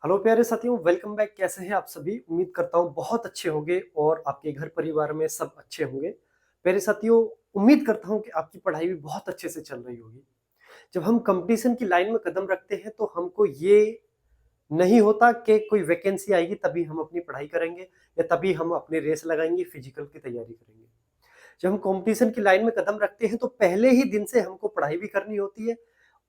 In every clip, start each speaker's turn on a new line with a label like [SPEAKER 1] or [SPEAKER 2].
[SPEAKER 1] Hello प्यारे साथियों, welcome back. कैसे हैं आप सभी? उम्मीद करता हूँ बहुत अच्छे होंगे और आपके घर परिवार में सब अच्छे होंगे। प्यारे साथियों, उम्मीद करता हूँ कि आपकी पढ़ाई भी बहुत अच्छे से चल रही होगी। जब हम कंपटीशन की लाइन में कदम रखते हैं तो हमको ये नहीं होता कि कोई वैकेंसी आएगी तभी हम अपनी पढ़ाई करेंगे या तभी हम अपनी रेस लगाएंगे, फिजिकल की तैयारी करेंगे। जब हम कंपटीशन की लाइन में कदम रखते हैं तो पहले ही दिन से हमको पढ़ाई भी करनी होती है,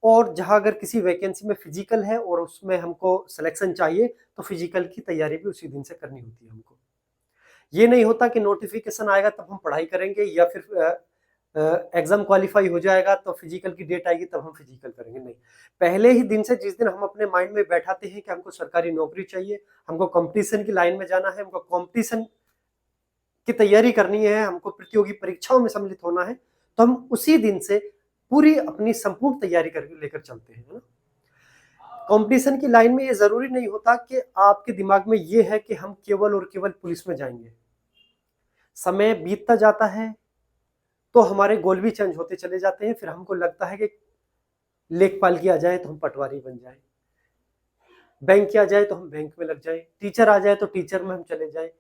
[SPEAKER 1] और जहां अगर किसी वैकेंसी में फिजिकल है और उसमें हमको सिलेक्शन चाहिए तो फिजिकल की तैयारी भी उसी दिन से करनी होती है हमको। ये नहीं होता कि नोटिफिकेशन आएगा तब हम पढ़ाई करेंगे या फिर एग्जाम क्वालिफाई हो जाएगा तो फिजिकल की डेट आएगी तब हम फिजिकल करेंगे। नहीं, पहले ही दिन से जिस दिन हम अपने माइंड में बैठाते हैं कि हमको सरकारी नौकरी चाहिए, हमको कंपटीशन की लाइन में जाना है, हमको कंपटीशन की तैयारी करनी है, हमको प्रतियोगी परीक्षाओं में सम्मिलित होना है, तो हम उसी दिन से पूरी अपनी संपूर्ण तैयारी करके लेकर चलते हैं, है ना। कंपटीशन की लाइन में ये जरूरी नहीं होता कि आपके दिमाग में ये है कि हम केवल और केवल पुलिस में जाएंगे। समय बीतता जाता है तो हमारे गोल भी चेंज होते चले जाते हैं। फिर हमको लगता है कि लेखपाल की आ जाए तो हम पटवारी बन जाए, बैंक की आ जाए तो हम बैंक में लग जाए, टीचर आ जाए तो टीचर में हम चले जाए,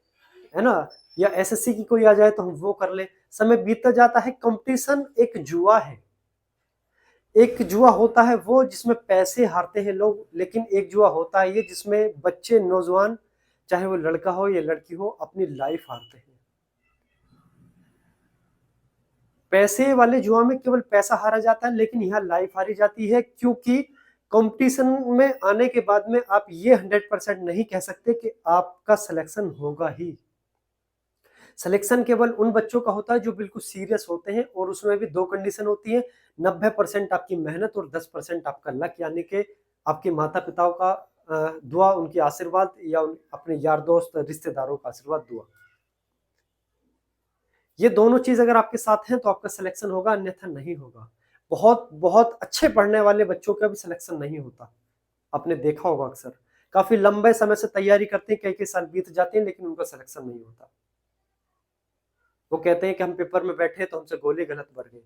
[SPEAKER 1] है ना, या एसएससी की कोई आ जाए तो हम वो कर ले। समय बीतता जाता है। कंपटीशन एक जुआ है। एक जुआ होता है वो जिसमें पैसे हारते हैं लोग, लेकिन एक जुआ होता है ये जिसमें बच्चे, नौजवान, चाहे वो लड़का हो या लड़की हो, अपनी लाइफ हारते हैं। पैसे वाले जुआ में केवल पैसा हारा जाता है, लेकिन यहाँ लाइफ हारी जाती है, क्योंकि कंपटीशन में आने के बाद में आप ये 100% नहीं कह सकते कि आपका सिलेक्शन होगा ही। सिलेक्शन केवल उन बच्चों का होता है जो बिल्कुल सीरियस होते हैं, और उसमें भी दो कंडीशन होती है। 90% आपकी मेहनत और 10% आपका लक, यानी कि आपके माता पिताओं का दुआ, उनके आशीर्वाद, या अपने यार दोस्त रिश्तेदारों का आशीर्वाद, दुआ। ये दोनों चीज अगर आपके साथ हैं तो आपका सिलेक्शन होगा, अन्यथा नहीं होगा। बहुत बहुत अच्छे पढ़ने वाले बच्चों का भी सिलेक्शन नहीं होता। आपने देखा होगा अक्सर, काफी लंबे समय से तैयारी करते हैं, कई कई साल बीत जाते हैं, लेकिन उनका सिलेक्शन नहीं होता। वो कहते हैं कि हम पेपर में बैठे तो हमसे गोले गलत भर गए,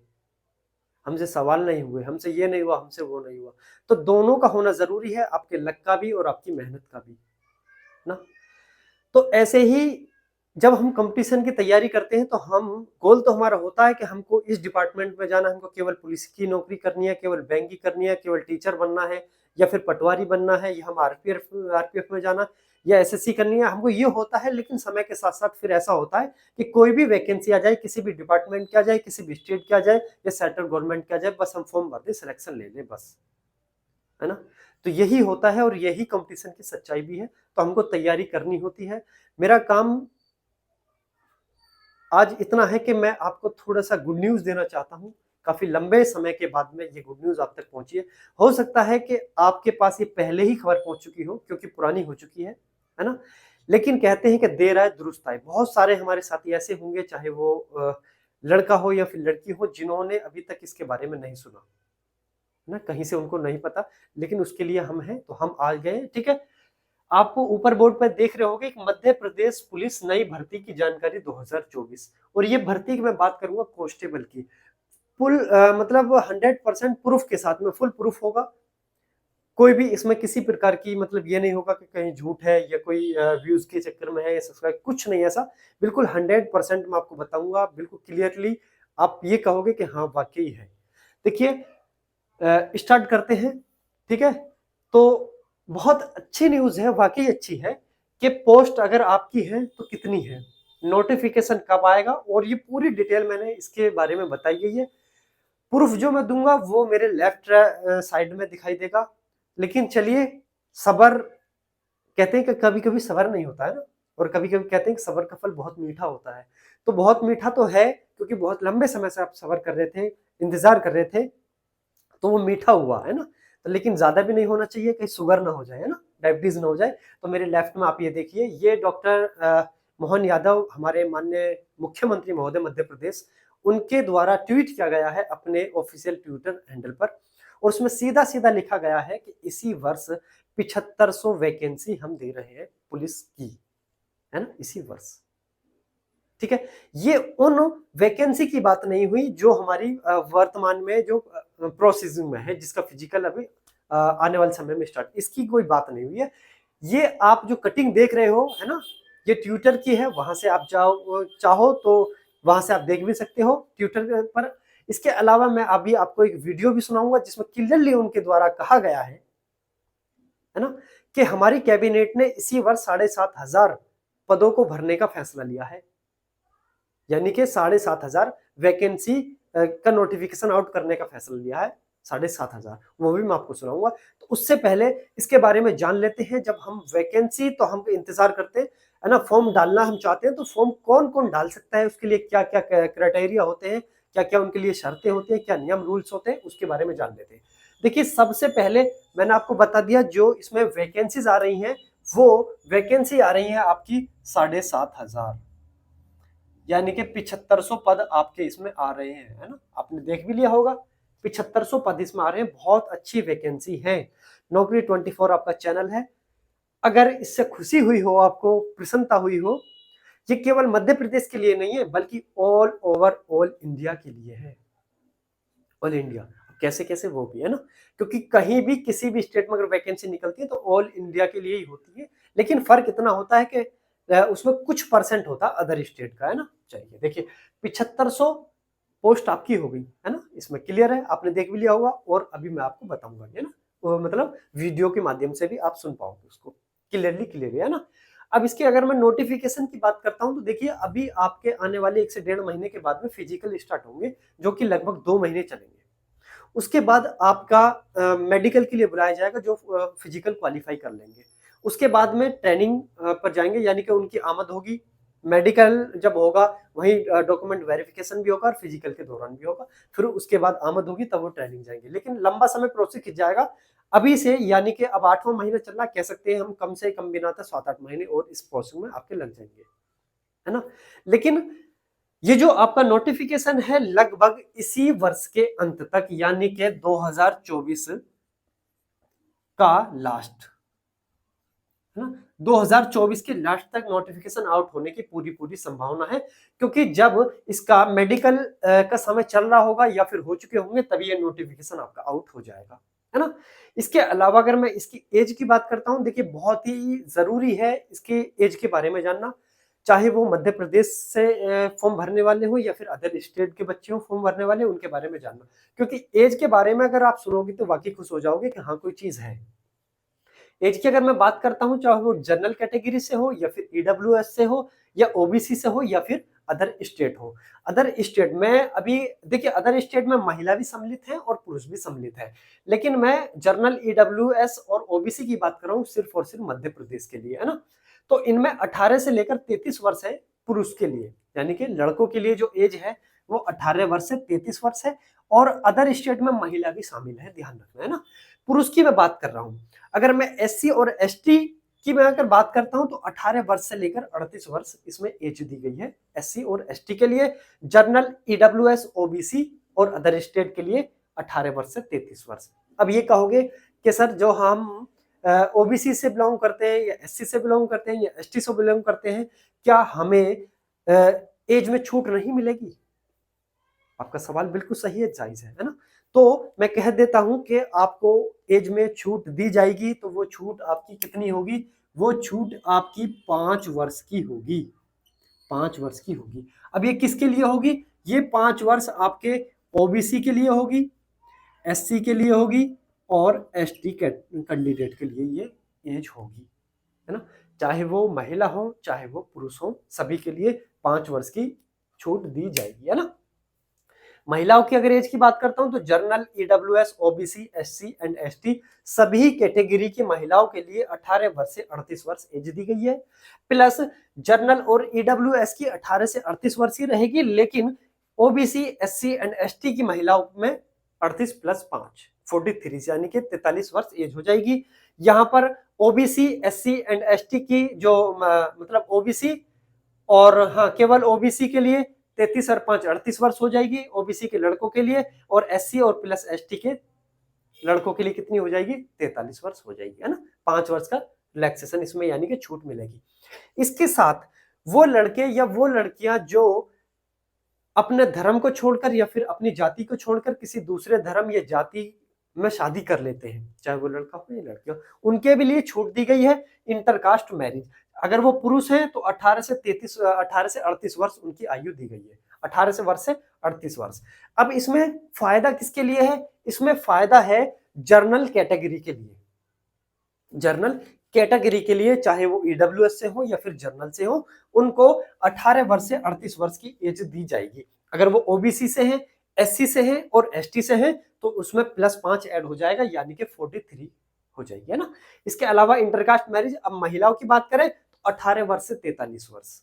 [SPEAKER 1] हमसे सवाल नहीं हुए, हमसे ये नहीं हुआ, हमसे वो नहीं हुआ। तो दोनों का होना जरूरी है, आपके लक का भी और आपकी मेहनत का भी ना। तो ऐसे ही जब हम कंपटीशन की तैयारी करते हैं तो हम, गोल तो हमारा होता है कि हमको इस डिपार्टमेंट में जाना, हमको केवल पुलिस की नौकरी करनी है, केवल बैंक की करनी है, केवल टीचर बनना है, या फिर पटवारी बनना है, या हम आरपीएफ में जाना, या एसएससी करनी है, हमको ये होता है। लेकिन समय के साथ साथ फिर ऐसा होता है कि कोई भी वैकेंसी आ जाए, किसी भी डिपार्टमेंट की आ जाए, किसी भी स्टेट की आ जाए, या सेंट्रल गवर्नमेंट की आ जाए, बस हम फॉर्म भर दें, सिलेक्शन ले लें, बस, है ना। तो यही होता है और यही कंपटीशन की सच्चाई भी है। तो हमको तैयारी करनी होती है। मेरा काम आज इतना है कि मैं आपको थोड़ा सा गुड न्यूज देना चाहता हूँ। काफी लंबे समय के बाद में ये गुड न्यूज आप तक पहुंची है। हो सकता है कि आपके पास ये पहले ही खबर पहुंच चुकी हो, क्योंकि पुरानी हो चुकी है ना। लेकिन कहते हैं कि देर आए दुरुस्त आए। बहुत सारे हमारे साथी ऐसे होंगे, चाहे वो लड़का हो या फिर लड़की हो, जिन्होंने अभी तक इसके बारे में नहीं सुना, है ना, कहीं से उनको नहीं पता। लेकिन उसके लिए हम हैं, तो हम आ गए, ठीक है। आपको ऊपर बोर्ड पर देख रहे होंगे, मध्य प्रदेश पुलिस नई भर्ती की जानकारी 2024, और ये भर्ती की मैं बात करूंगा कांस्टेबल की। फुल मतलब 100% प्रूफ के साथ में, फुल प्रूफ होगा। कोई भी इसमें किसी प्रकार की मतलब ये नहीं होगा कि कहीं झूठ है या कोई व्यूज के चक्कर में है या सब्सक्राइब, कुछ नहीं ऐसा। बिल्कुल 100% मैं आपको बताऊंगा, बिल्कुल क्लियरली आप ये कहोगे कि हाँ वाकई है। देखिए, स्टार्ट करते हैं, ठीक है। तो बहुत अच्छी न्यूज है, वाकई अच्छी है, कि पोस्ट अगर आपकी है तो कितनी है, नोटिफिकेशन कब आएगा, और ये पूरी डिटेल मैंने इसके बारे में बताई गई है। प्रूफ जो मैं दूंगा वो मेरे लेफ्ट साइड में दिखाई देगा। लेकिन चलिए, सबर, कहते हैं कि कभी कभी सबर नहीं होता है ना, और कभी कभी कहते हैं कि सबर का फल बहुत मीठा होता है। तो बहुत मीठा तो है, क्योंकि बहुत लंबे समय से आप सबर कर रहे थे, इंतजार कर रहे थे, तो वो मीठा हुआ, है ना। तो लेकिन ज्यादा भी नहीं होना चाहिए, कहीं शुगर ना हो जाए, है ना, डायबिटीज ना हो जाए। तो मेरे लेफ्ट में आप ये देखिए, ये डॉक्टर मोहन यादव, हमारे माननीय मुख्यमंत्री महोदय मध्य प्रदेश, उनके द्वारा ट्वीट किया गया है अपने ऑफिशियल ट्विटर हैंडल पर। और उसमें सीधा सीधा लिखा गया है कि इसी वर्ष 7500 वैकेंसी हम दे रहे हैं पुलिस की, है ना, इसी वर्ष, ठीक है। ये उन वैकेंसी की बात नहीं हुई जो हमारी वर्तमान में जो प्रोसेसिंग में है, जिसका फिजिकल अभी आने वाले समय में स्टार्ट, इसकी कोई बात नहीं हुई है। ये आप जो कटिंग देख रहे हो, है ना, ये ट्विटर की है, वहां से आप जाओ, चाहो तो वहां से आप देख भी सकते हो ट्विटर पर। इसके अलावा मैं अभी आपको एक वीडियो भी सुनाऊंगा जिसमें क्लियरली उनके द्वारा कहा गया है ना, कि हमारी कैबिनेट ने इसी वर्ष 7,500 पदों को भरने का फैसला लिया है, यानी कि 7,500 वैकेंसी का नोटिफिकेशन आउट करने का फैसला लिया है। 7,500, वो भी मैं आपको सुनाऊंगा। तो उससे पहले इसके बारे में जान लेते हैं। जब हम वैकेंसी, तो हम इंतजार करते हैं, है ना, फॉर्म डालना हम चाहते हैं, तो फॉर्म कौन कौन डाल सकता है, उसके लिए क्या क्या क्राइटेरिया होते हैं, क्या क्या उनके लिए शर्तें होती हैं, क्या नियम रूल्स होते हैं, उसके बारे में जान लेते हैं। देखिए, सबसे पहले मैंने आपको बता दिया, जो इसमें वैकेंसीज आ रही हैं, वो वैकेंसी आ रही है आपकी 7,500, यानी कि 7500 पद आपके इसमें आ रहे हैं, है ना, आपने देख भी लिया होगा। 7500 पद इसमें आ रहे हैं, बहुत अच्छी वैकेंसी है। नौकरी 24 आपका चैनल है। अगर इससे खुशी हुई हो, आपको प्रसन्नता हुई हो, ये केवल मध्य प्रदेश के लिए नहीं है, बल्कि ऑल ओवर ऑल इंडिया के लिए है। ऑल इंडिया कैसे कैसे, वो भी है ना, क्योंकि कहीं भी किसी भी स्टेट में अगर वैकेंसी निकलती है तो ऑल इंडिया के लिए ही होती है। लेकिन फर्क इतना होता है कि उसमें कुछ परसेंट होता है अदर स्टेट का, है ना। चाहिए, देखिए 7500 पोस्ट आपकी हो गई, है ना, इसमें क्लियर है, आपने देख भी लिया होगा, और अभी मैं आपको बताऊंगा, है ना, मतलब वीडियो के माध्यम से भी आप सुन पाओगे उसको क्लियरली, क्लियर है ना। अब इसके अगर मैं नोटिफिकेशन की बात करता हूं, तो देखिए अभी आपके आने वाले 1 से 1.5 महीने के बाद में फिजिकल स्टार्ट होंगे, जो कि लगभग 2 महीने चलेंगे। उसके बाद आपका मेडिकल के लिए बुलाया जाएगा, जो फिजिकल क्वालिफाई कर लेंगे। उसके बाद में ट्रेनिंग पर जाएंगे, यानी कि उनकी आमद होगी। मेडिकल जब होगा, वहीं डॉक्यूमेंट वेरिफिकेशन भी होगा और फिजिकल के दौरान भी होगा। फिर उसके बाद आमद होगी, तब वो ट्रेनिंग जाएंगे। लेकिन लंबा समय प्रोसेस खिंच जाएगा अभी से, यानी कि अब 8वां महीना चल रहा, कह सकते हैं हम कम से कम बिना 7-8 महीने और इस प्रोसेस में आपके लग जाएंगे, है ना। लेकिन ये जो आपका नोटिफिकेशन है, लगभग इसी वर्ष के अंत तक, यानी कि 2024 का लास्ट, है ना, 2024 के लास्ट तक नोटिफिकेशन आउट होने की पूरी पूरी संभावना है। क्योंकि जब इसका मेडिकल का समय चल रहा होगा या फिर हो चुके होंगे, तभी ये नोटिफिकेशन आपका आउट हो जाएगा, है ना। इसके अलावा अगर मैं इसकी एज की बात करता हूं, देखिए बहुत ही जरूरी है इसके एज के बारे में जानना, चाहे वो मध्य प्रदेश से फॉर्म भरने वाले हो या फिर अदर स्टेट के बच्चे हो फॉर्म भरने वाले, उनके बारे में जानना। क्योंकि एज के बारे में अगर आप सुनोगे तो वाकई खुश हो जाओगे कि हाँ, कोई चीज है। एज की अगर मैं बात करता हूं, चाहे वो जनरल कैटेगरी से हो या फिर ईडब्ल्यूएस से हो या ओबीसी से हो या फिर अदर स्टेट हो। अदर स्टेट में अभी देखिए, अदर स्टेट में महिला भी सम्मिलित है और पुरुष भी सम्मिलित है। लेकिन मैं जनरल, ईडब्ल्यूएस और ओबीसी की बात कर रहा हूं सिर्फ और सिर्फ मध्य प्रदेश के लिए, है ना। तो इनमें 18 से लेकर 33 वर्ष है पुरुष के लिए, यानी कि लड़कों के लिए जो एज है वो 18 वर्ष से 33 वर्ष है। और अदर स्टेट में महिला भी शामिल है, ध्यान रखना, है ना। पुरुष की मैं बात कर रहा हूं। अगर मैं एससी और एसटी की मैं अगर बात करता हूं, तो 18 वर्ष से लेकर 38 वर्ष इसमें एज दी गई है एससी और एसटी के लिए। जनरल, ईडब्ल्यूएस, ओबीसी और अदर स्टेट के लिए 18 वर्ष से 33 वर्ष। अब ये कहोगे कि सर, जो हम ओबीसी से बिलोंग करते हैं या एससी से बिलोंग करते हैं या एसटी से बिलोंग करते हैं, क्या हमें एज में छूट नहीं मिलेगी? आपका सवाल बिल्कुल सही है, जायज है ना। तो मैं कह देता हूं कि आपको एज में छूट दी जाएगी, तो वो छूट आपकी कितनी होगी? वो छूट आपकी 5 वर्ष की होगी, 5 वर्ष की होगी। अब ये किसके लिए होगी? ये 5 वर्ष आपके ओबीसी के लिए होगी, एससी के लिए होगी और एसटी कैंडिडेट के लिए ये एज होगी, है ना। चाहे वो महिला हो चाहे वो पुरुष हो, सभी के लिए 5 वर्ष की छूट दी जाएगी, है ना। महिलाओं की अगर एज की बात करता हूं, तो general, EWS, OBC, SC and ST सभी कैटेगरी की महिलाओं के लिए 18 वर्ष से 38 वर्ष एज दी गई है। प्लस जनरल और ईडब्ल्यूएस की 18 से 38 वर्ष ही रहेगी, लेकिन ओबीसी, एससी एंड एसटी की महिलाओं में 38 प्लस 5 43, यानी कि 43 वर्ष एज हो जाएगी। यहां पर ओबीसी, एससी एंड एसटी की जो मतलब ओबीसी और हाँ, केवल ओबीसी के लिए 33 और 5 38 वर्ष हो जाएगी ओबीसी के लड़कों के लिए, और एससी और प्लस एसटी के लड़कों के लिए कितनी हो जाएगी? 43 वर्ष हो जाएगी, है ना। 5 वर्ष का रिलैक्सेशन इसमें, यानी कि छूट मिलेगी। इसके साथ वो लड़के या वो लड़कियां जो अपने धर्म को छोड़कर या फिर अपनी जाति को छोड़कर किसी दूसरे धर्म या जाति में शादी कर लेते हैं, चाहे वो लड़का हो या लड़की हो, उनके भी लिए छूट दी गई है इंटरकास्ट मैरिज। अगर वो पुरुष हैं तो 18 से 38 वर्ष उनकी आयु दी गई है, 18 से वर्ष से 38 वर्ष। अब इसमें फायदा किसके लिए है? इसमें फायदा है जर्नल कैटेगरी के लिए। जर्नल कैटेगरी के लिए, चाहे वो ईडब्ल्यूएस से हो या फिर जर्नल से हो, उनको 18 वर्ष से 38 वर्ष की एज दी जाएगी। अगर वो ओबीसी से हैं, एससी से हैं और एसटी से हैं तो उसमें +5 ऐड हो जाएगा, यानी कि 43 हो जाएगी, है ना। इसके अलावा इंटरकास्ट मैरिज, अब महिलाओं की बात करें तो 18 वर्ष से 43 वर्ष,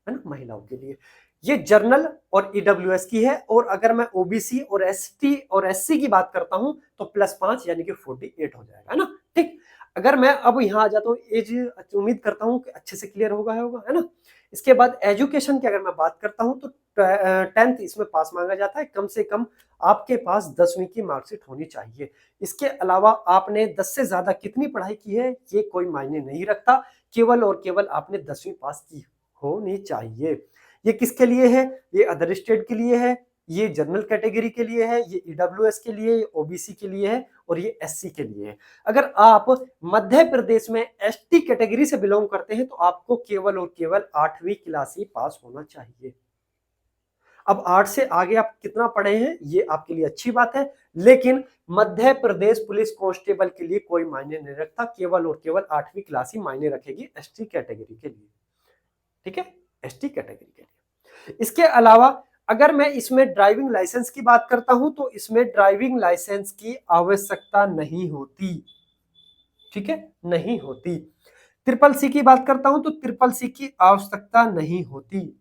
[SPEAKER 1] है ना, महिलाओं के लिए। ये जर्नल और ईडब्ल्यूएस की है। और अगर मैं ओबीसी और एसटी और एससी की बात करता हूं तो +5 यानी कि 48 हो जाएगा, है ना। ठीक, अगर मैं अब यहाँ आ जाता हूँ एज, उम्मीद करता हूँ कि अच्छे से क्लियर होगा है ना। इसके बाद एजुकेशन की अगर मैं बात करता हूँ तो 10th इसमें पास मांगा जाता है, कम से कम आपके पास 10वीं की मार्कशीट होनी चाहिए। इसके अलावा आपने 10 से ज्यादा कितनी पढ़ाई की है ये कोई मायने नहीं रखता, केवल और केवल आपने 10वीं पास की होनी चाहिए। ये किसके लिए है? ये अदर स्टेट के लिए है, ये जनरल कैटेगरी के लिए है, ये ईडब्ल्यूएस के लिए, ये ओबीसी के लिए है और ये एससी के लिए है। अगर आप मध्य प्रदेश में एसटी कैटेगरी से बिलोंग करते हैं तो आपको केवल और केवल 8वीं क्लास ही पास होना चाहिए। अब 8 से आगे आप कितना पढ़े हैं ये आपके लिए अच्छी बात है, लेकिन मध्य प्रदेश पुलिस कांस्टेबल के लिए कोई मायने नहीं रखता, केवल और केवल 8वीं क्लास ही मायने रखेगी एसटी कैटेगरी के लिए। ठीक है, एसटी कैटेगरी के लिए। इसके अलावा अगर मैं इसमें ड्राइविंग लाइसेंस की बात करता हूं तो इसमें ड्राइविंग लाइसेंस की आवश्यकता नहीं होती। ठीक है, नहीं होती। ट्रिपल सी की बात करता हूं तो ट्रिपल सी की आवश्यकता नहीं होती,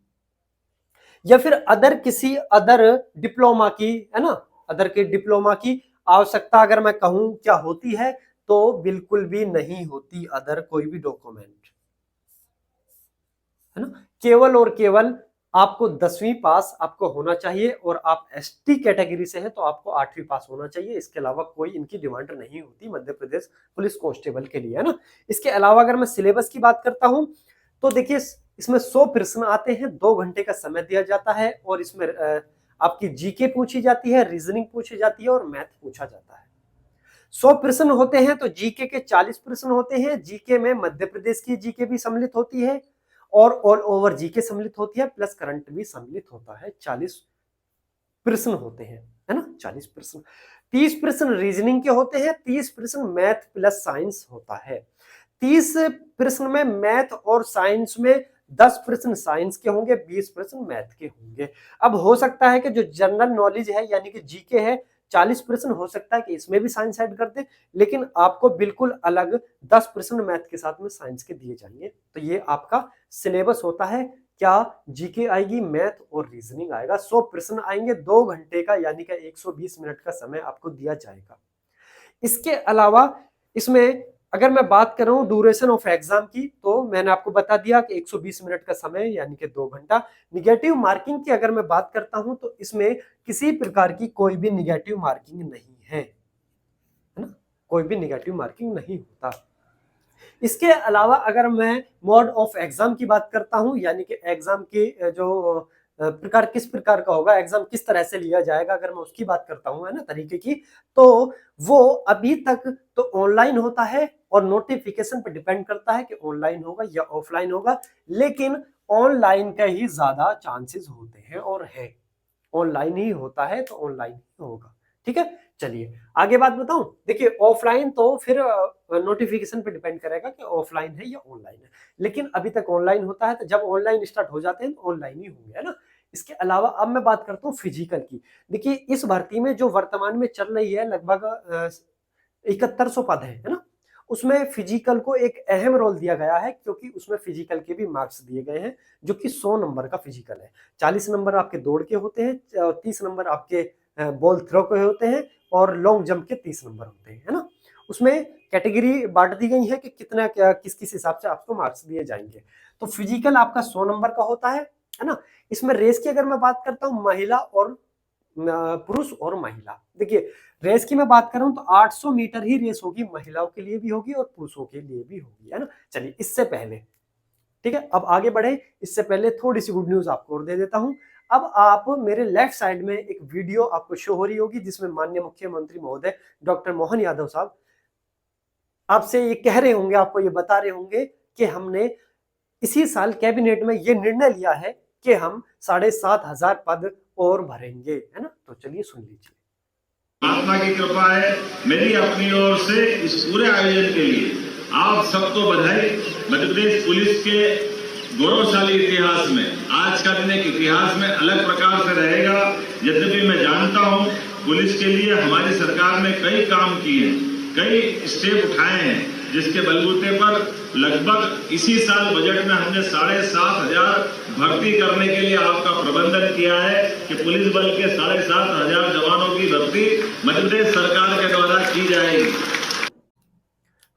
[SPEAKER 1] या फिर अदर किसी अदर डिप्लोमा की, है ना, अदर के डिप्लोमा की आवश्यकता अगर मैं कहूं क्या होती है तो बिल्कुल भी नहीं होती। अदर कोई भी डॉक्यूमेंट, है ना, केवल और केवल आपको 10वीं पास आपको होना चाहिए और आप एसटी कैटेगरी से हैं तो आपको 8वीं पास होना चाहिए। इसके अलावा कोई इनकी डिमांड नहीं होती मध्य प्रदेश पुलिस कांस्टेबल के लिए, है ना। इसके अलावा अगर मैं सिलेबस की बात करता हूं तो देखिए इसमें 100 प्रश्न आते हैं, 2 घंटे का समय दिया जाता है और इसमें आपकी जीके पूछी जाती है, रीजनिंग पूछी जाती है और मैथ पूछा जाता है। 100 प्रश्न होते हैं तो जीके के 40 प्रश्न होते हैं। जीके में मध्य प्रदेश की जीके भी सम्मिलित होती है और ऑल ओवर जीके सम्मिलित होती है, प्लस करंट भी सम्मिलित होता है। 40 प्रश्न होते हैं, है ना, 40 प्रश्न। 30 प्रश्न रीजनिंग के होते हैं, 30 प्रश्न मैथ प्लस साइंस होता है। 30 प्रश्न में मैथ और साइंस में 10 प्रश्न साइंस के होंगे, 20 प्रश्न मैथ के होंगे। अब हो सकता है कि जो जनरल नॉलेज है यानी कि जीके है, 40 प्रश्न हो सकता है कि इसमें भी साइंस ऐड कर दे, लेकिन आपको बिल्कुल अलग 10 प्रश्न मैथ के साथ में साइंस के दिए जाएंगे। तो ये आपका सिलेबस होता है। क्या जीके आएगी, मैथ और रीजनिंग आएगा। 100 प्रश्न आएंगे, 2 घंटे का यानी कि 120 मिनट का समय आपको दिया जाएगा। इसके अलावा इसमें अगर मैं बात कर रहा हूं ड्यूरेशन ऑफ एग्जाम की तो मैंने आपको बता दिया कि 120 मिनट का समय यानी कि 2 घंटा। निगेटिव मार्किंग की अगर मैं बात करता हूं तो इसमें किसी प्रकार की कोई भी निगेटिव मार्किंग नहीं है ना, कोई भी निगेटिव मार्किंग नहीं होता। इसके अलावा अगर मैं मोड ऑफ एग्जाम की बात करता हूं यानी कि एग्जाम के जो प्रकार किस प्रकार का होगा, एग्जाम किस तरह से लिया जाएगा, अगर मैं उसकी बात करता हूं, है ना, तरीके की, तो वो अभी तक तो ऑनलाइन होता है और नोटिफिकेशन पर डिपेंड करता है कि ऑनलाइन होगा या ऑफलाइन होगा, लेकिन ऑनलाइन का ही ज्यादा चांसेस होते हैं और है ऑनलाइन ही होता है तो ऑनलाइन ही होगा। ठीक है, चलिए आगे बात बताऊं। देखिए ऑफलाइन तो फिर नोटिफिकेशन पे डिपेंड करेगा कि ऑफलाइन है या ऑनलाइन है, लेकिन अभी तक ऑनलाइन होता है, तो जब ऑनलाइन स्टार्ट हो जाते हैं तो ऑनलाइन ही होंगे, है ना। इसके अलावा अब मैं बात करता हूँ फिजिकल की। देखिए इस भर्ती में जो वर्तमान में चल रही है लगभग 7100 पद है ना, उसमें फिजिकल को एक अहम रोल दिया गया है क्योंकि उसमें फिजिकल के भी मार्क्स दिए गए हैं जो कि 100 नंबर का फिजिकल है। 40 नंबर आपके दौड़ के होते हैं, 30 नंबर आपके बॉल थ्रो के होते हैं और लॉन्ग जंप के 30 नंबर होते हैं, है ना। उसमें कैटेगरी बांट दी गई है कि कितना क्या किस किस हिसाब से आपको मार्क्स दिए जाएंगे। तो फिजिकल आपका 100 नंबर का होता है ना। इसमें रेस की अगर मैं बात करता हूँ महिला और पुरुष और महिला, देखिए रेस की मैं बात कर रहा हूं तो 800 मीटर ही रेस होगी, महिलाओं के लिए भी होगी और पुरुषों के लिए भी होगी, है ना। चलिए इससे पहले, ठीक है, अब आगे बढ़े, इससे पहले थोड़ी सी गुड न्यूज आपको और दे देता हूं। अब आप मेरे लेफ्ट साइड में एक वीडियो आपको शो हो रही होगी जिसमें माननीय मुख्यमंत्री महोदय डॉक्टर मोहन यादव साहब आपसे ये कह रहे होंगे, आपको ये बता रहे होंगे कि हमने इसी साल कैबिनेट में ये निर्णय लिया है कि हम 7,500 पद और भरेंगे, है ना। तो चलिए सुन लीजिए।
[SPEAKER 2] महात्मा की कृपा है, मेरी अपनी ओर से इस पूरे आयोजन के लिए आप सबको बधाई। मध्य प्रदेश पुलिस के गौरवशाली इतिहास में आज का दिन एक इतिहास में अलग प्रकार से रहेगा। यद्यपि मैं जानता हूं पुलिस के लिए हमारी सरकार ने कई काम किए, कई स्टेप उठाए हैं, जिसके बलबूते पर लगभग इसी साल बजट में हमने 7,500 भर्ती करने के लिए आपका प्रबंधन किया है कि पुलिस बल के 7,500 जवानों की भर्ती मध्य प्रदेश सरकार के द्वारा की जाएगी।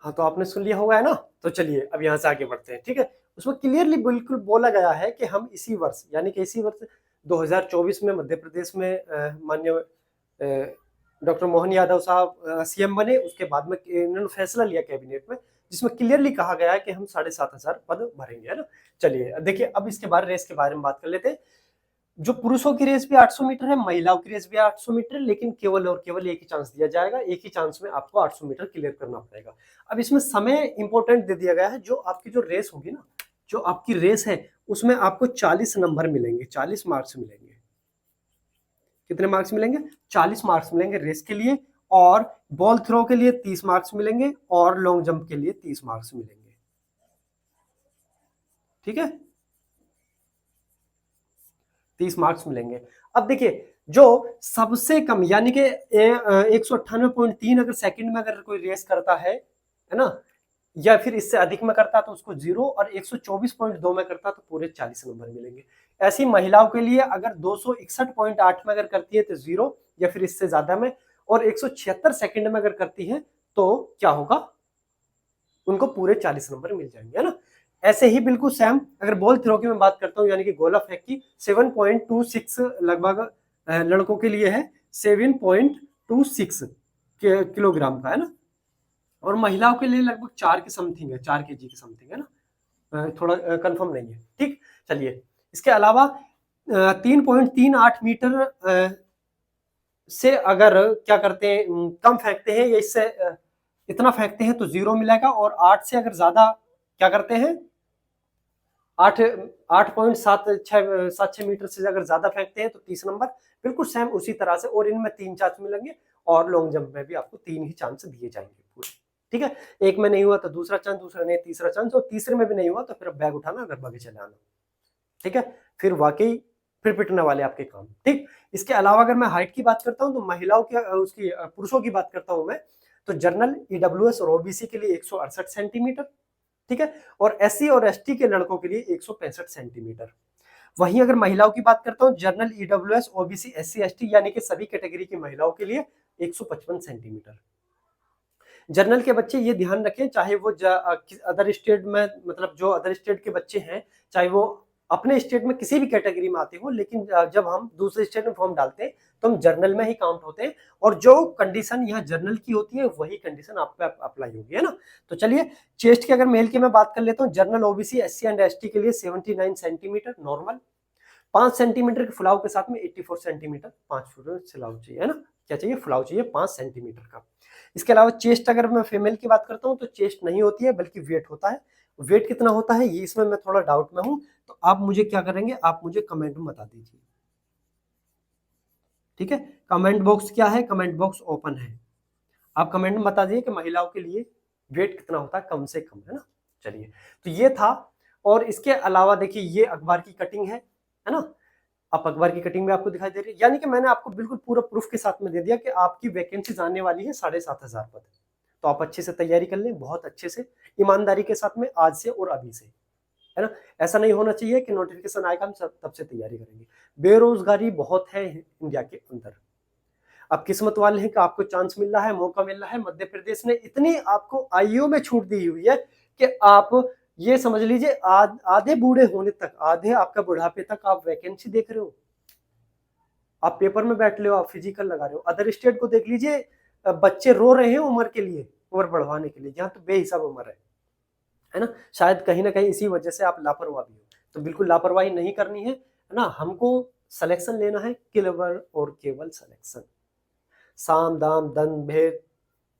[SPEAKER 1] हाँ, तो आपने सुन लिया होगा, है ना। तो चलिए अब यहाँ से आगे बढ़ते हैं, ठीक है। उसमें क्लियरली बिल्कुल बोला गया है कि हम इसी वर्ष यानी कि इसी वर्ष 2024 में मध्य प्रदेश में माननीय डॉक्टर मोहन यादव साहब सीएम बने। उसके बाद में इन्होंने फैसला लिया कैबिनेट में जिसमें क्लियरली कहा गया है कि हम 7,500 पद भरेंगे, है ना। चलिए देखिए अब इसके बाद रेस के बारे में बात कर लेते हैं। जो पुरुषों की रेस भी 800 मीटर है, महिलाओं की रेस भी 800 मीटर है, लेकिन केवल और केवल एक ही चांस दिया जाएगा। एक ही चांस में आपको 800 मीटर क्लियर करना पड़ेगा। अब इसमें समय इंपॉर्टेंट दे दिया गया है। जो आपकी जो रेस होगी ना, जो आपकी रेस है उसमें आपको 40 नंबर मिलेंगे, 40 मार्क्स मिलेंगे। कितने मार्क्स मिलेंगे? 40 मार्क्स मिलेंगे रेस के लिए, और बॉल थ्रो के लिए 30 मार्क्स मिलेंगे, और लॉन्ग जंप के लिए 30 मार्क्स मिलेंगे, ठीक है। 30 मार्क्स मिलेंगे। अब देखिए जो सबसे कम यानी कि 198.3 अगर सेकंड में अगर कोई रेस करता है ना, या फिर इससे अधिक में करता तो उसको 0, और 124.2 में करता तो पूरे 40 नंबर मिलेंगे। ऐसी महिलाओं के लिए अगर 261.8 में अगर करती है तो 0 या फिर इससे ज्यादा में, और 176 सेकंड में अगर करती है तो क्या होगा, उनको पूरे 40 नंबर मिल जाएंगे, है ना। ऐसे ही बिल्कुल सेम अगर बॉल थ्रो की मैं बात करता हूं यानी कि गोला फेंक की, 7.26 लगभग लड़कों के लिए है, 7.26 किलोग्राम का, है ना। और महिलाओं के लिए लगभग 4 के समथिंग है, 4 kg के समथिंग, है ना। थोड़ा कंफर्म नहीं है, ठीक। चलिए इसके अलावा 3.38 मीटर से अगर क्या करते हैं, कम फेंकते हैं या इससे इतना फेंकते हैं तो 0 मिलेगा, और 8 से अगर ज्यादा क्या करते हैं, 8.76 मीटर से अगर ज्यादा फेंकते हैं तो 30 नंबर। बिल्कुल सेम उसी तरह से, और इनमें 3 चांस मिलेंगे, और लॉन्ग जंप में भी आपको 3 ही चांस दिए जाएंगे पूरे, ठीक है। एक में नहीं हुआ तो दूसरा चांस, दूसरा नहीं तीसरा चांस, और तीसरे में भी नहीं हुआ तो फिर बैग उठाना, घर भागे चले आना, ठीक है। फिर वाकई फिर पिटने वाले आपके काम, ठीक। इसके अलावा अगर मैं हाइट की बात करता हूं तो महिलाओं की उसकी पुरुषों की बात करता हूं मैं, तो जनरल, ईडब्ल्यूएस और ओबीसी के लिए 168 सेंटीमीटर, ठीक है, और एससी और एसटी के लड़कों के लिए 165 सेंटीमीटर। वहीं अगर महिलाओं की बात करता हूं, general, EWS, OBC, SC, ST यानी कि सभी कैटेगरी की महिलाओं के लिए 155 सेंटीमीटर। जनरल के बच्चे ये ध्यान रखें, चाहे वो अदर स्टेट में, मतलब जो अदर स्टेट के बच्चे हैं, चाहे वो अपने स्टेट में किसी भी कैटेगरी में आते हो, लेकिन जब हम दूसरे स्टेट में फॉर्म डालते हैं तो हम जर्नल में ही काउंट होते हैं, और जो कंडीशन यहाँ जर्नल की होती है वही कंडीशन आप पे अप्लाई होगी, है ना। तो चलिए चेस्ट की अगर मेल की मैं बात कर लेता हूँ, general, OBC, SC and ST के लिए 79 सेंटीमीटर नॉर्मल, 5 सेंटीमीटर के फुलाव के साथ में 84 सेंटीमीटर 5 फुट फुलाव चाहिए, है ना। क्या चाहिए? फुलाव चाहिए 5 सेंटीमीटर का। इसके अलावा चेस्ट अगर मैं फीमेल की बात करता हूँ तो चेस्ट नहीं होती है बल्कि वेट होता है। वेट कितना होता है ये इसमें मैं थोड़ा डाउट में हूं, तो आप मुझे क्या करेंगे, आप मुझे कमेंट में बता दीजिए, ठीक है। कमेंट बॉक्स क्या है, कमेंट बॉक्स ओपन है, आप कमेंट में बता दीजिए कि महिलाओं के लिए वेट कितना होता है कम से कम, है ना। चलिए तो ये था, और इसके अलावा देखिए ये अखबार की कटिंग है ना। आप अखबार की कटिंग में आपको दिखाई दे रही है, यानी कि मैंने आपको बिल्कुल पूरा प्रूफ के साथ में दे दिया कि आपकी वैकेंसीज आने वाली है 7,500 पद। तो आप अच्छे से तैयारी कर लें, बहुत अच्छे से, ईमानदारी के साथ में, आज से और अभी से, है ना। ऐसा नहीं होना चाहिए कि नोटिफिकेशन आएगा हम सब तब से तैयारी करेंगे। बेरोजगारी बहुत है इंडिया के अंदर। अब किस्मत वाले हैं कि आपको चांस मिल रहा है, मौका मिल रहा है। मध्य प्रदेश ने इतनी आपको आयु में छूट दी हुई है कि आप ये समझ लीजिए आधे बूढ़े होने तक, आधे आपका बुढ़ापे तक आप वैकेंसी देख रहे हो, आप पेपर में बैठ रहे हो, आप फिजिकल लगा रहे हो। अदर स्टेट को देख लीजिए, बच्चे रो रहे हैं उम्र के लिए, उम्र बढ़वाने के लिए, यहाँ तो बेहिसाब उम्र है ना। शायद कहीं ना कहीं इसी वजह से आप लापरवाही हो, तो बिल्कुल लापरवाही नहीं करनी है ना। हमको सिलेक्शन लेना है केवल और केवल सिलेक्शन। साम दाम दंड भेद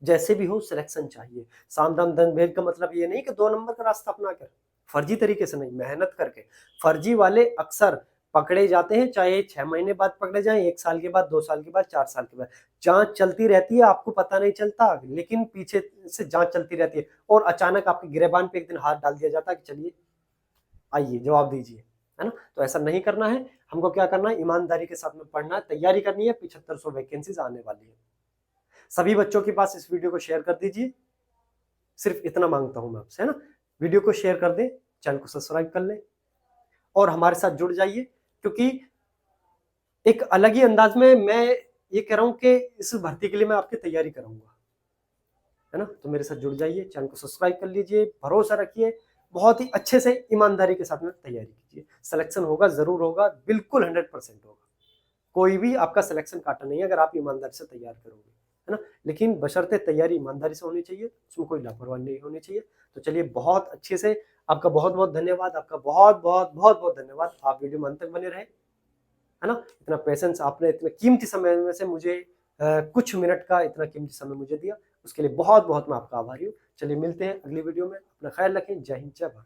[SPEAKER 1] जैसे भी हो सिलेक्शन चाहिए। साम दाम दंड भेद का मतलब ये नहीं कि 2 नंबर का रास्ता अपना कर, फर्जी तरीके से नहीं, मेहनत करके। फर्जी वाले अक्सर पकड़े जाते हैं, चाहे 6 महीने बाद पकड़े जाएं, 1 साल के बाद, 2 साल के बाद, 4 साल के बाद। जांच चलती रहती है, आपको पता नहीं चलता, लेकिन पीछे से जांच चलती रहती है और अचानक आपके गिरेबान पे एक दिन हाथ डाल दिया जाता है कि चलिए आइए जवाब दीजिए, है ना। तो ऐसा नहीं करना है। हमको क्या करना है, ईमानदारी के साथ में पढ़ना है, तैयारी करनी है। 7500 वैकेंसीज आने वाली है। सभी बच्चों के पास इस वीडियो को शेयर कर दीजिए, सिर्फ इतना मांगता हूं मैं आपसे, है ना। वीडियो को शेयर कर दें, चैनल को सब्सक्राइब कर लें और हमारे साथ जुड़ जाइए, क्योंकि एक अलग ही अंदाज में मैं ये कह रहा हूं कि इस भर्ती के लिए मैं आपकी तैयारी कराऊंगा, है ना। तो मेरे साथ जुड़ जाइए, चैनल को सब्सक्राइब कर लीजिए, भरोसा रखिए, बहुत ही अच्छे से ईमानदारी के साथ में तैयारी कीजिए। सिलेक्शन होगा, जरूर होगा, बिल्कुल 100% होगा। कोई भी आपका सिलेक्शन काटा नहीं है अगर आप ईमानदारी से तैयार करोगे, है ना। लेकिन बशर्ते तैयारी ईमानदारी से होनी चाहिए, उसमें कोई लापरवाही नहीं होनी चाहिए। तो चलिए, बहुत अच्छे से आपका बहुत बहुत धन्यवाद, आपका बहुत बहुत बहुत बहुत धन्यवाद। आप वीडियो में अंत तक बने रहे, है ना। इतना पेशेंस आपने, इतने कीमती समय में से मुझे कुछ मिनट का इतना कीमती समय मुझे दिया, उसके लिए बहुत बहुत मैं आपका आभारी हूँ। चलिए मिलते हैं अगली वीडियो में, अपना ख्याल रखें। जय हिंद, जय भारत।